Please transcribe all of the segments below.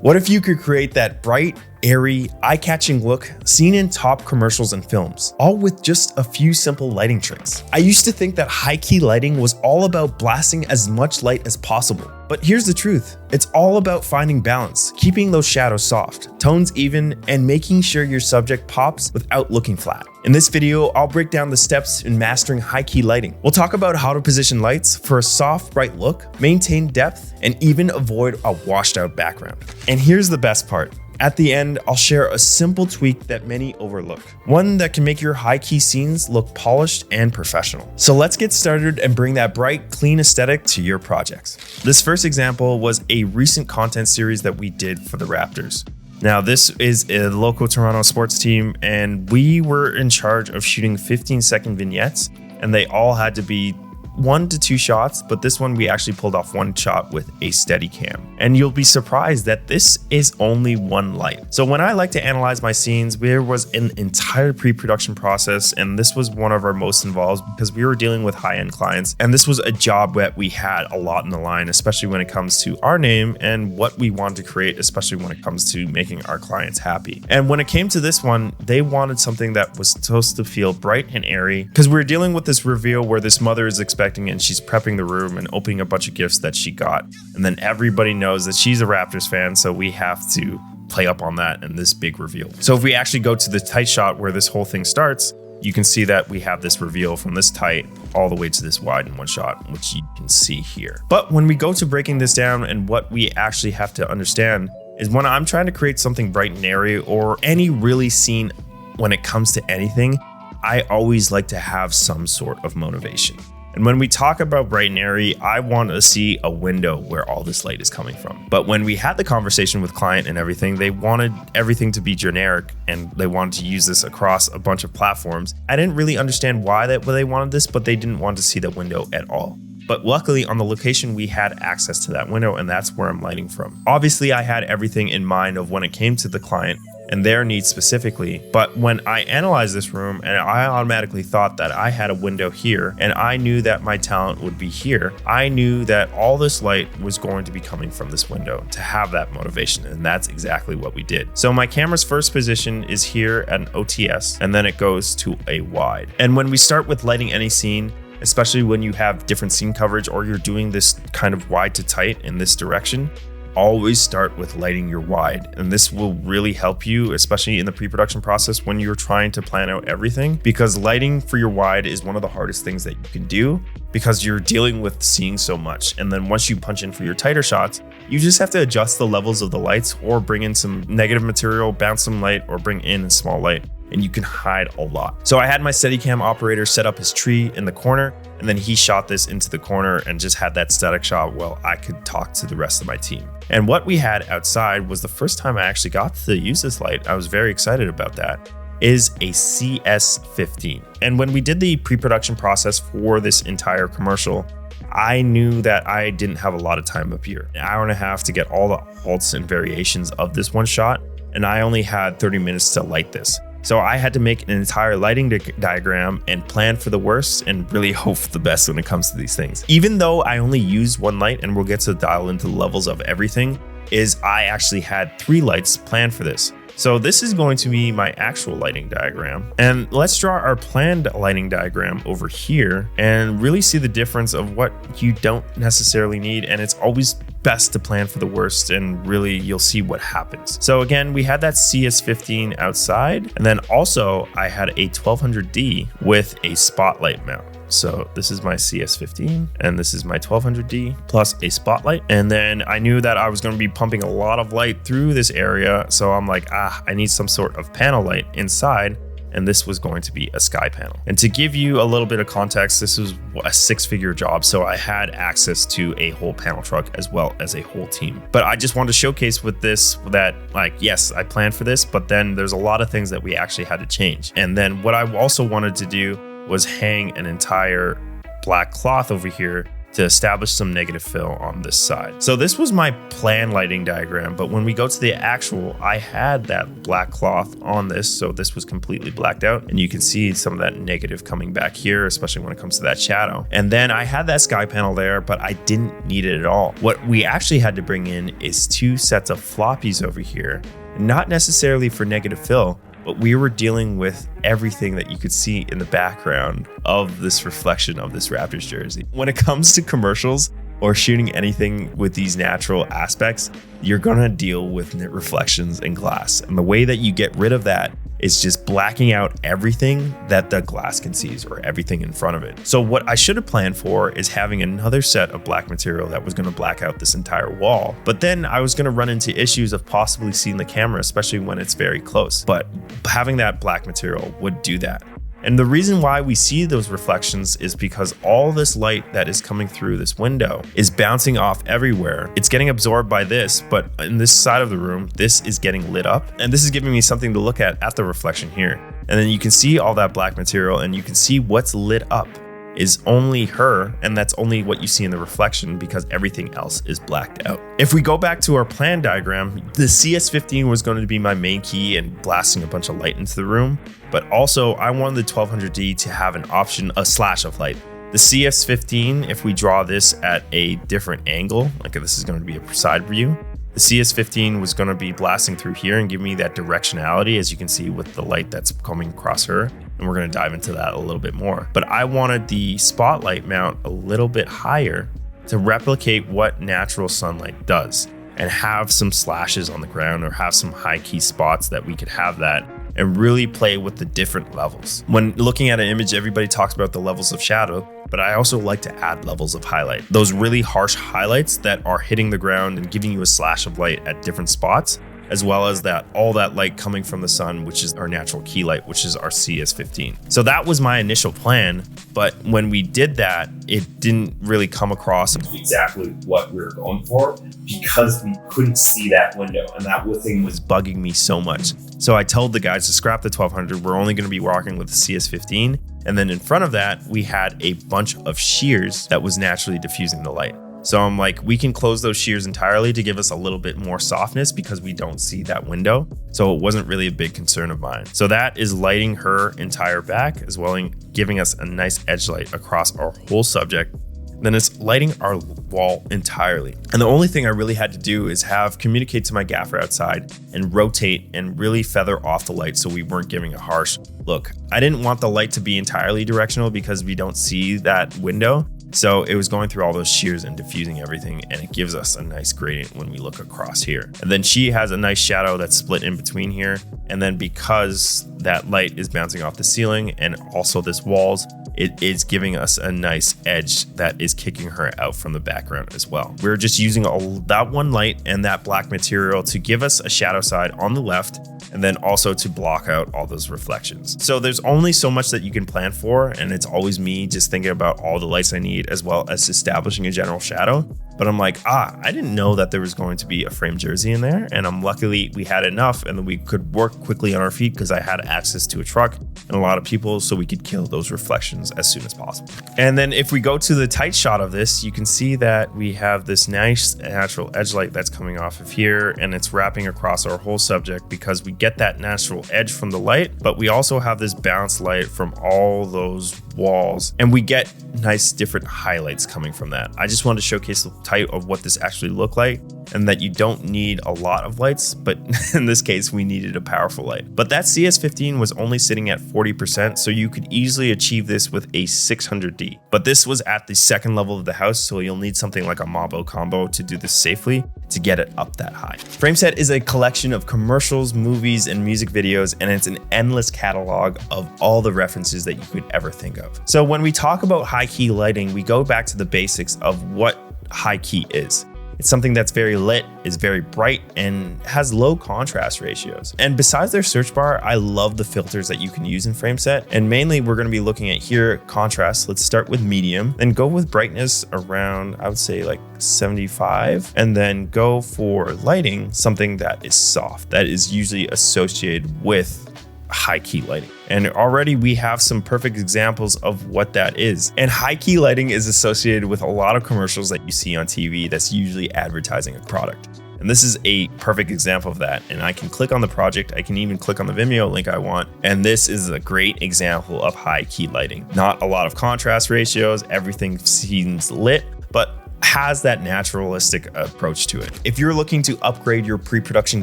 What if you could create that bright, airy, eye-catching look seen in top commercials and films, all with just a few simple lighting tricks? I used to think that high-key lighting was all about blasting as much light as possible. But here's the truth. It's all about finding balance, keeping those shadows soft, tones even, and making sure your subject pops without looking flat. In this video, I'll break down the steps in mastering high-key lighting. We'll talk about how to position lights for a soft, bright look, maintain depth, and even avoid a washed-out background. And here's the best part. At the end, I'll share a simple tweak that many overlook, one that can make your high-key scenes look polished and professional. So let's get started and bring that bright, clean aesthetic to your projects. This first example was a recent content series that we did for the Raptors. Now, this is a local Toronto sports team, and we were in charge of shooting 15-second vignettes, and they all had to be 1 to 2 shots, but this one we actually pulled off 1 shot with a steady cam. And you'll be surprised that this is only 1 light. So when I like to analyze my scenes, there was an entire pre-production process, and this was one of our most involved because we were dealing with high-end clients, and this was a job that we had a lot in the line, especially when it comes to our name and what we want to create, especially when it comes to making our clients happy. And when it came to this one, they wanted something that was supposed to feel bright and airy because we were dealing with this reveal where this mother is expecting and she's prepping the room and opening a bunch of gifts that she got. And then everybody knows that she's a Raptors fan, so we have to play up on that in this big reveal. So if we actually go to the tight shot where this whole thing starts, you can see that we have this reveal from this tight all the way to this wide in 1 shot, which you can see here. But when we go to breaking this down, and what we actually have to understand is when I'm trying to create something bright and airy or any really scene when it comes to anything, I always like to have some sort of motivation. And when we talk about bright and airy, I want to see a window where all this light is coming from. But when we had the conversation with client and everything, they wanted everything to be generic and they wanted to use this across a bunch of platforms. I didn't really understand why they wanted this, but they didn't want to see that window at all. But luckily on the location, we had access to that window, and that's where I'm lighting from. Obviously, I had everything in mind of when it came to the client and their needs specifically. But when I analyzed this room, and I automatically thought that I had a window here, and I knew that my talent would be here, I knew that all this light was going to be coming from this window to have that motivation. And that's exactly what we did. So my camera's first position is here at an OTS, and then it goes to a wide. And when we start with lighting any scene, especially when you have different scene coverage or you're doing this kind of wide to tight in this direction, always start with lighting your wide. And this will really help you, especially in the pre-production process when you're trying to plan out everything, because lighting for your wide is one of the hardest things that you can do because you're dealing with seeing so much. And then once you punch in for your tighter shots, you just have to adjust the levels of the lights or bring in some negative material, bounce some light, or bring in a small light, and you can hide a lot. So I had my Steadicam operator set up his tree in the corner, and then he shot this into the corner and just had that static shot while I could talk to the rest of my team. And what we had outside was the first time I actually got to use this light. I was very excited about that. Is a CS15. And when we did the pre-production process for this entire commercial, I knew that I didn't have a lot of time up here. An hour and a half to get all the halts and variations of this 1 shot, and I only had 30 minutes to light this. So I had to make an entire lighting diagram and plan for the worst and really hope for the best when it comes to these things. Even though I only used 1 light, and we'll get to dial into the levels of everything, is I actually had 3 lights planned for this. So this is going to be my actual lighting diagram. And let's draw our planned lighting diagram over here and really see the difference of what you don't necessarily need. And it's always best to plan for the worst, and really you'll see what happens. So again, we had that CS15 outside, and then also I had a 1200D with a spotlight mount. So this is my CS15 and this is my 1200D plus a spotlight. And then I knew that I was going to be pumping a lot of light through this area. So I'm like, I need some sort of panel light inside. And this was going to be a sky panel. And to give you a little bit of context, this was a 6-figure job. So I had access to a whole panel truck as well as a whole team. But I just wanted to showcase with this that, like, yes, I planned for this, but then there's a lot of things that we actually had to change. And then what I also wanted to do was hang an entire black cloth over here to establish some negative fill on this side. So this was my plan lighting diagram, but when we go to the actual, I had that black cloth on this, so this was completely blacked out, and you can see some of that negative coming back here, especially when it comes to that shadow. And then I had that sky panel there, but I didn't need it at all. What we actually had to bring in is 2 sets of floppies over here, not necessarily for negative fill, but we were dealing with everything that you could see in the background of this reflection of this Raptors jersey. When it comes to commercials or shooting anything with these natural aspects, you're gonna deal with reflections in glass. And the way that you get rid of that is just blacking out everything that the glass can see or everything in front of it. So what I should have planned for is having another set of black material that was gonna black out this entire wall. But then I was gonna run into issues of possibly seeing the camera, especially when it's very close. But having that black material would do that. And the reason why we see those reflections is because all this light that is coming through this window is bouncing off everywhere. It's getting absorbed by this, but in this side of the room, this is getting lit up. And this is giving me something to look at the reflection here. And then you can see all that black material and you can see what's lit up is only her, and that's only what you see in the reflection because everything else is blacked out. If we go back to our plan diagram, the CS15 was going to be my main key and blasting a bunch of light into the room, but also I wanted the 1200D to have an option, a slash of light. The CS15, if we draw this at a different angle, like this is going to be a side view, the CS15 was going to be blasting through here and give me that directionality, as you can see with the light that's coming across her. And we're going to dive into that a little bit more. But I wanted the spotlight mount a little bit higher to replicate what natural sunlight does and have some slashes on the ground or have some high key spots that we could have that and really play with the different levels. When looking at an image, everybody talks about the levels of shadow, but I also like to add levels of highlight. Those really harsh highlights that are hitting the ground and giving you a slash of light at different spots, as well as that all that light coming from the sun, which is our natural key light, which is our CS15. So that was my initial plan, but when we did that, it didn't really come across exactly what we were going for because we couldn't see that window, and that thing was bugging me so much. So I told the guys to scrap the 1200. We're only going to be working with the CS15. And then in front of that, we had a bunch of shears that was naturally diffusing the light. So I'm like, we can close those shears entirely to give us a little bit more softness because we don't see that window. So it wasn't really a big concern of mine. So that is lighting her entire back as well, and giving us a nice edge light across our whole subject. Then it's lighting our wall entirely. And the only thing I really had to do is communicate to my gaffer outside and rotate and really feather off the light so we weren't giving a harsh look. I didn't want the light to be entirely directional because we don't see that window. So it was going through all those shears and diffusing everything, and it gives us a nice gradient when we look across here. And then she has a nice shadow that's split in between here. And then because that light is bouncing off the ceiling and also this walls, it is giving us a nice edge that is kicking her out from the background as well. We're just using that one light and that black material to give us a shadow side on the left, and then also to block out all those reflections. So there's only so much that you can plan for, and it's always me just thinking about all the lights I need as well as establishing a general shadow. But I'm like, I didn't know that there was going to be a frame jersey in there, and luckily we had enough and then we could work quickly on our feet because I had access to a truck and a lot of people, so we could kill those reflections as soon as possible. And then if we go to the tight shot of this, you can see that we have this nice natural edge light that's coming off of here, and it's wrapping across our whole subject because we get that natural edge from the light, but we also have this bounced light from all those walls, and we get nice different highlights coming from that. I just wanted to showcase the type of what this actually looked like, and that you don't need a lot of lights, but in this case we needed a powerful light. But that CS15 was only sitting at 40%, so you could easily achieve this with a 600D. But this was at the second level of the house, so you'll need something like a Mabo combo to do this safely to get it up that high. Frameset is a collection of commercials, movies, and music videos, and it's an endless catalog of all the references that you could ever think of. So when we talk about high key lighting, we go back to the basics of what high key is. It's something that's very lit, is very bright, and has low contrast ratios. And besides their search bar, I love the filters that you can use in Frameset. And mainly we're going to be looking at here, contrast. Let's start with medium and go with brightness around, I would say like 75, and then go for lighting, something that is soft, that is usually associated with high key lighting. And already we have some perfect examples of what that is. And high key lighting is associated with a lot of commercials that you see on TV that's usually advertising a product. And this is a perfect example of that. And I can click on the project. I can even click on the Vimeo link I want. And this is a great example of high key lighting. Not a lot of contrast ratios. Everything seems lit, but has that naturalistic approach to it. If you're looking to upgrade your pre-production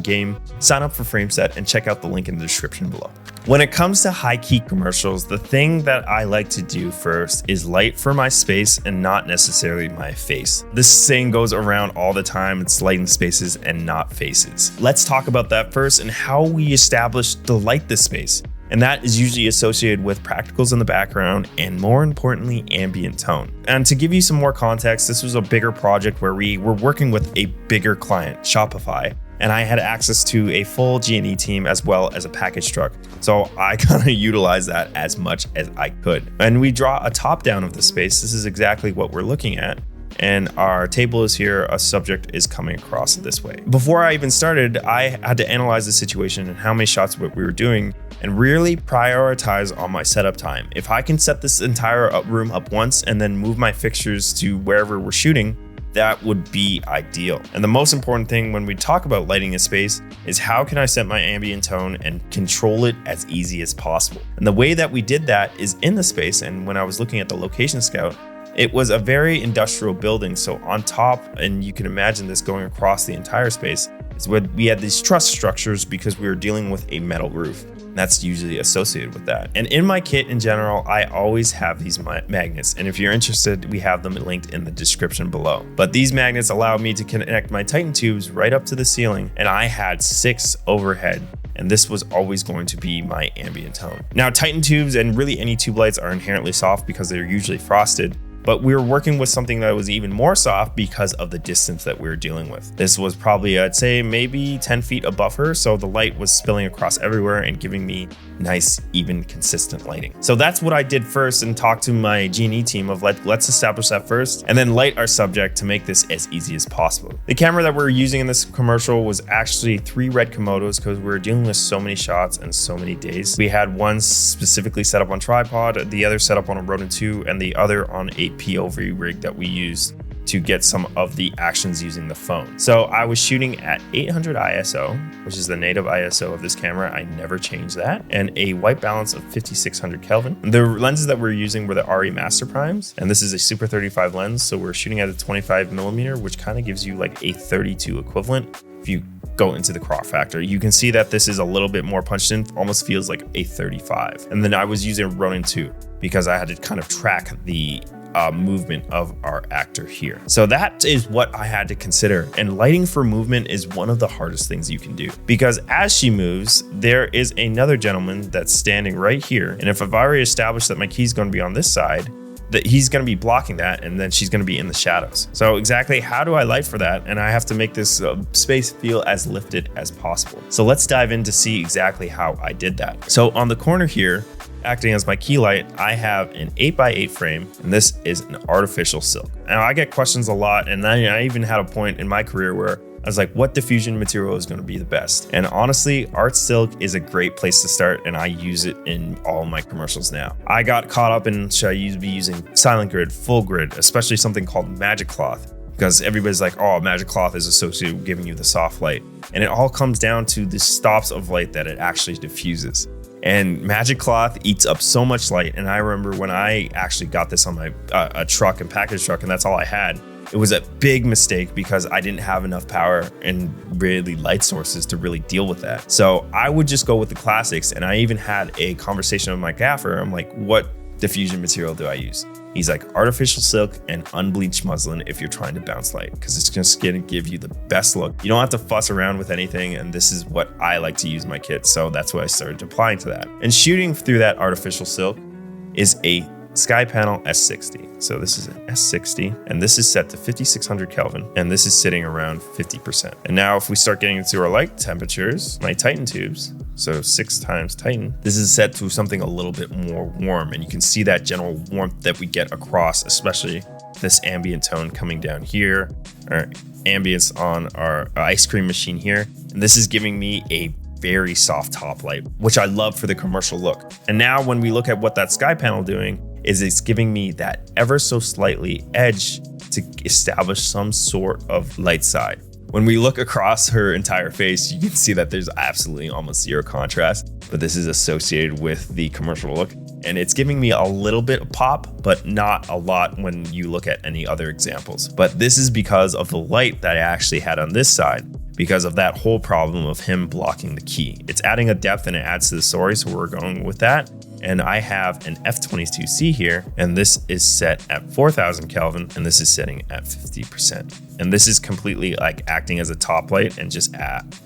game, sign up for FrameSet and check out the link in the description below. When it comes to high key commercials, the thing that I like to do first is light for my space and not necessarily my face. This saying goes around all the time. It's lighting spaces and not faces. Let's talk about that first and how we establish to light this space. And that is usually associated with practicals in the background and, more importantly, ambient tone. And to give you some more context, this was a bigger project where we were working with a bigger client, Shopify, and I had access to a full G&E team as well as a package truck. So I kind of utilized that as much as I could. And we draw a top down of the space. This is exactly what we're looking at. And our table is here, a subject is coming across this way. Before I even started, I had to analyze the situation and how many shots we were doing and really prioritize on my setup time. If I can set this entire room up once and then move my fixtures to wherever we're shooting, that would be ideal. And the most important thing when we talk about lighting a space is how can I set my ambient tone and control it as easy as possible. And the way that we did that is in the space. And when I was looking at the location scout, it was a very industrial building. So on top, and you can imagine this going across the entire space, is what we had these truss structures because we were dealing with a metal roof. That's usually associated with that. And in my kit in general, I always have these magnets. And if you're interested, we have them linked in the description below. But these magnets allow me to connect my Titan tubes right up to the ceiling. And I had 6 overhead. And this was always going to be my ambient tone. Now, Titan tubes and really any tube lights are inherently soft because they're usually frosted. But we were working with something that was even more soft because of the distance that we were dealing with. This was probably, I'd say, maybe 10 feet above her. So the light was spilling across everywhere and giving me nice, even, consistent lighting. So that's what I did first and talked to my G&E team of let's establish that first and then light our subject to make this as easy as possible. The camera that we're using in this commercial was actually 3 red Komodos because we were dealing with so many shots and so many days. We had one specifically set up on tripod, the other set up on a Ronin 2, and the other on a POV rig that we used to get some of the actions using the phone. So I was shooting at 800 ISO, which is the native ISO of this camera. I never changed that. And a white balance of 5600 Kelvin. The lenses that we're using were the RE Master Primes. And this is a Super 35 lens. So we're shooting at a 25 millimeter, which kind of gives you like a 32 equivalent. If you go into the crop factor, you can see that this is a little bit more punched in, almost feels like a 35. And then I was using a Ronin 2 because I had to kind of track the movement of our actor here. So that is what I had to consider. And lighting for movement is one of the hardest things you can do because as she moves, there is another gentleman that's standing right here. And if I've already established that my key is going to be on this side, that he's going to be blocking that and then she's going to be in the shadows. So exactly how do I light for that? And I have to make this space feel as lifted as possible. So let's dive in to see exactly how I did that. So on the corner here, acting as my key light, I have an 8x8 frame, and this is an artificial silk. Now I get questions a lot, and I even had a point in my career where I was like, what diffusion material is going to be the best? And honestly, art silk is a great place to start, and I use it in all my commercials now. I got caught up in should I be using silent grid, full grid, especially something called magic cloth, because everybody's like, oh, magic cloth is associated with giving you the soft light. And it all comes down to the stops of light that it actually diffuses. And magic cloth eats up so much light. And I remember when I actually got this on my a truck and package truck, and that's all I had. It was a big mistake because I didn't have enough power and really light sources to really deal with that. So I would just go with the classics. And I even had a conversation with my gaffer. I'm like, what diffusion material do I use? He's like, artificial silk and unbleached muslin if you're trying to bounce light, because it's just gonna give you the best look. You don't have to fuss around with anything, and this is what I like to use in my kit, so that's why I started applying to that. And shooting through that artificial silk is a Sky Panel S60. So this is an S60, and this is set to 5600 Kelvin, and this is sitting around 50%. And now if we start getting into our light temperatures, my Titan tubes, so 6 times Titan, this is set to something a little bit more warm, and you can see that general warmth that we get across, especially this ambient tone coming down here, or ambience on our ice cream machine here. And this is giving me a very soft top light, which I love for the commercial look. And now when we look at what that sky panel doing is it's giving me that ever so slightly edge to establish some sort of light side. When we look across her entire face, you can see that there's absolutely almost zero contrast, but this is associated with the commercial look. And it's giving me a little bit of pop, but not a lot when you look at any other examples. But this is because of the light that I actually had on this side, because of that whole problem of him blocking the key. It's adding a depth and it adds to the story, so we're going with that. And I have an F22C here, and this is set at 4000 Kelvin, and this is setting at 50%. And this is completely like acting as a top light and just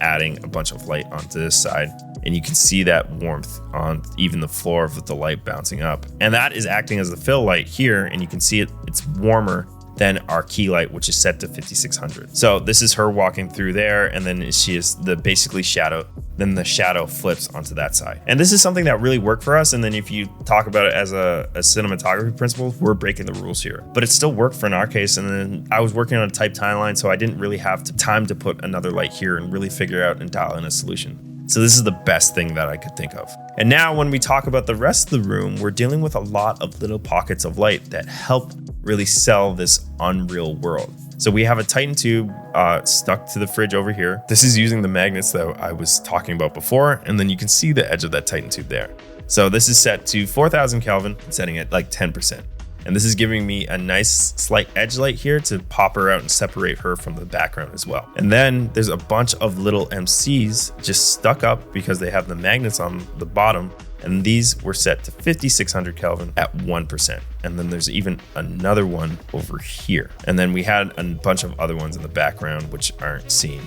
adding a bunch of light onto this side. And you can see that warmth on even the floor with the light bouncing up. And that is acting as the fill light here, and you can see it's warmer than our key light, which is set to 5600. So this is her walking through there, and then she is the basically shadow, then the shadow flips onto that side. And this is something that really worked for us. And then if you talk about it as a cinematography principle, we're breaking the rules here, but it still worked for in our case. And then I was working on a tight timeline, so I didn't really have time to put another light here and really figure out and dial in a solution. So this is the best thing that I could think of. And now when we talk about the rest of the room, we're dealing with a lot of little pockets of light that help really sell this unreal world. So we have a Titan tube stuck to the fridge over here. This is using the magnets that I was talking about before, and then you can see the edge of that Titan tube there. So this is set to 4000 Kelvin, setting it like 10%. And this is giving me a nice slight edge light here to pop her out and separate her from the background as well. And then there's a bunch of little MCs just stuck up because they have the magnets on the bottom. And these were set to 5600 Kelvin at 1%. And then there's even another one over here. And then we had a bunch of other ones in the background, which aren't seen,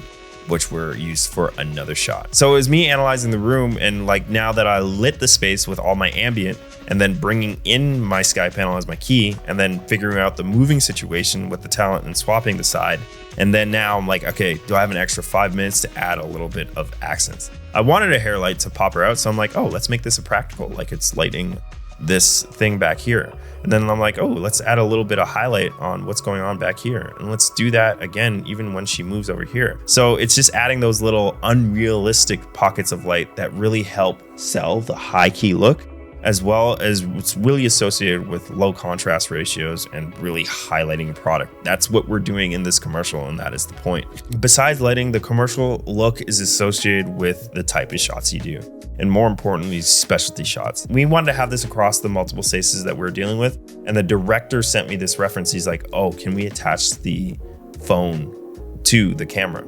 which were used for another shot. So it was me analyzing the room, and like now that I lit the space with all my ambient and then bringing in my sky panel as my key and then figuring out the moving situation with the talent and swapping the side. And then now I'm like, okay, do I have an extra 5 minutes to add a little bit of accents? I wanted a hair light to pop her out. So I'm like, oh, let's make this a practical, like it's lighting this thing back here. And then I'm like, oh, let's add a little bit of highlight on what's going on back here. And let's do that again, even when she moves over here. So it's just adding those little unrealistic pockets of light that really help sell the high key look, as well as what's really associated with low contrast ratios and really highlighting product. That's what we're doing in this commercial, and that is the point. Besides lighting, the commercial look is associated with the type of shots you do, and more importantly, specialty shots. We wanted to have this across the multiple spaces that we're dealing with, and the director sent me this reference. He's like, oh, can we attach the phone to the camera?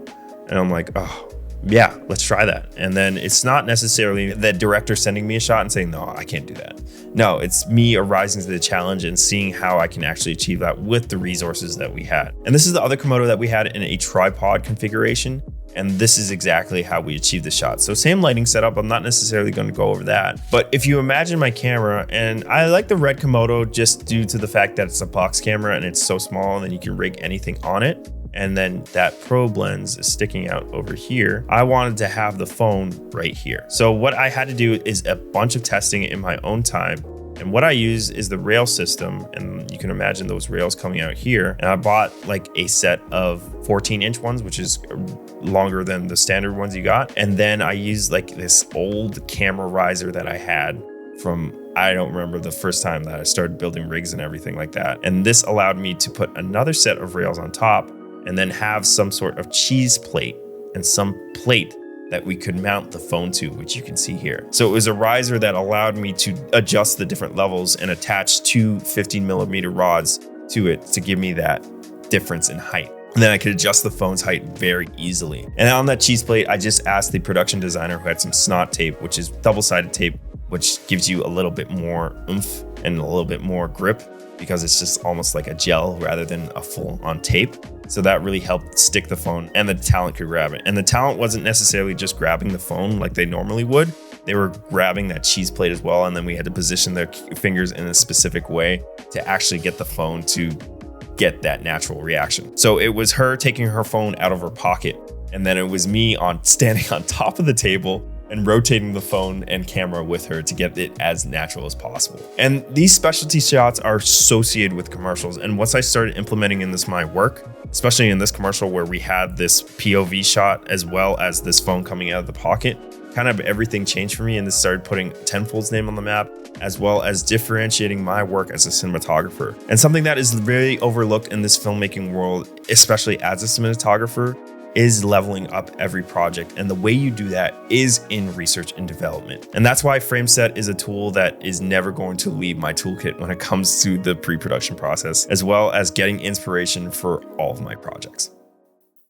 And I'm like, oh, yeah, let's try that. And then it's not necessarily the director sending me a shot and saying, no, I can't do that. No, it's me arising to the challenge and seeing how I can actually achieve that with the resources that we had. And this is the other Komodo that we had in a tripod configuration. And this is exactly how we achieved the shot. So same lighting setup, I'm not necessarily going to go over that. But if you imagine my camera, and I like the red Komodo just due to the fact that it's a box camera and it's so small and then you can rig anything on it. And then that probe lens is sticking out over here. I wanted to have the phone right here. So what I had to do is a bunch of testing in my own time. And what I use is the rail system, and you can imagine those rails coming out here. And I bought like a set of 14-inch ones, which is longer than the standard ones you got. And then I used like this old camera riser that I had from, I don't remember the first time that I started building rigs and everything like that. And this allowed me to put another set of rails on top and then have some sort of cheese plate and some plate that we could mount the phone to, which you can see here. So it was a riser that allowed me to adjust the different levels and attach two 15mm rods to it to give me that difference in height. And then I could adjust the phone's height very easily. And on that cheese plate, I just asked the production designer who had some snot tape, which is double-sided tape, which gives you a little bit more oomph and a little bit more grip because it's just almost like a gel rather than a full-on tape. So that really helped stick the phone, and the talent could grab it. And the talent wasn't necessarily just grabbing the phone like they normally would. They were grabbing that cheese plate as well. And then we had to position their fingers in a specific way to actually get the phone to get that natural reaction. So it was her taking her phone out of her pocket. And then it was me standing on top of the table and rotating the phone and camera with her to get it as natural as possible. And these specialty shots are associated with commercials. And once I started implementing in my work, especially in this commercial where we had this POV shot as well as this phone coming out of the pocket, kind of everything changed for me, and this started putting Tenfold's name on the map, as well as differentiating my work as a cinematographer. And something that is very overlooked in this filmmaking world, especially as a cinematographer, is leveling up every project. And the way you do that is in research and development. And that's why FrameSet is a tool that is never going to leave my toolkit when it comes to the pre-production process, as well as getting inspiration for all of my projects.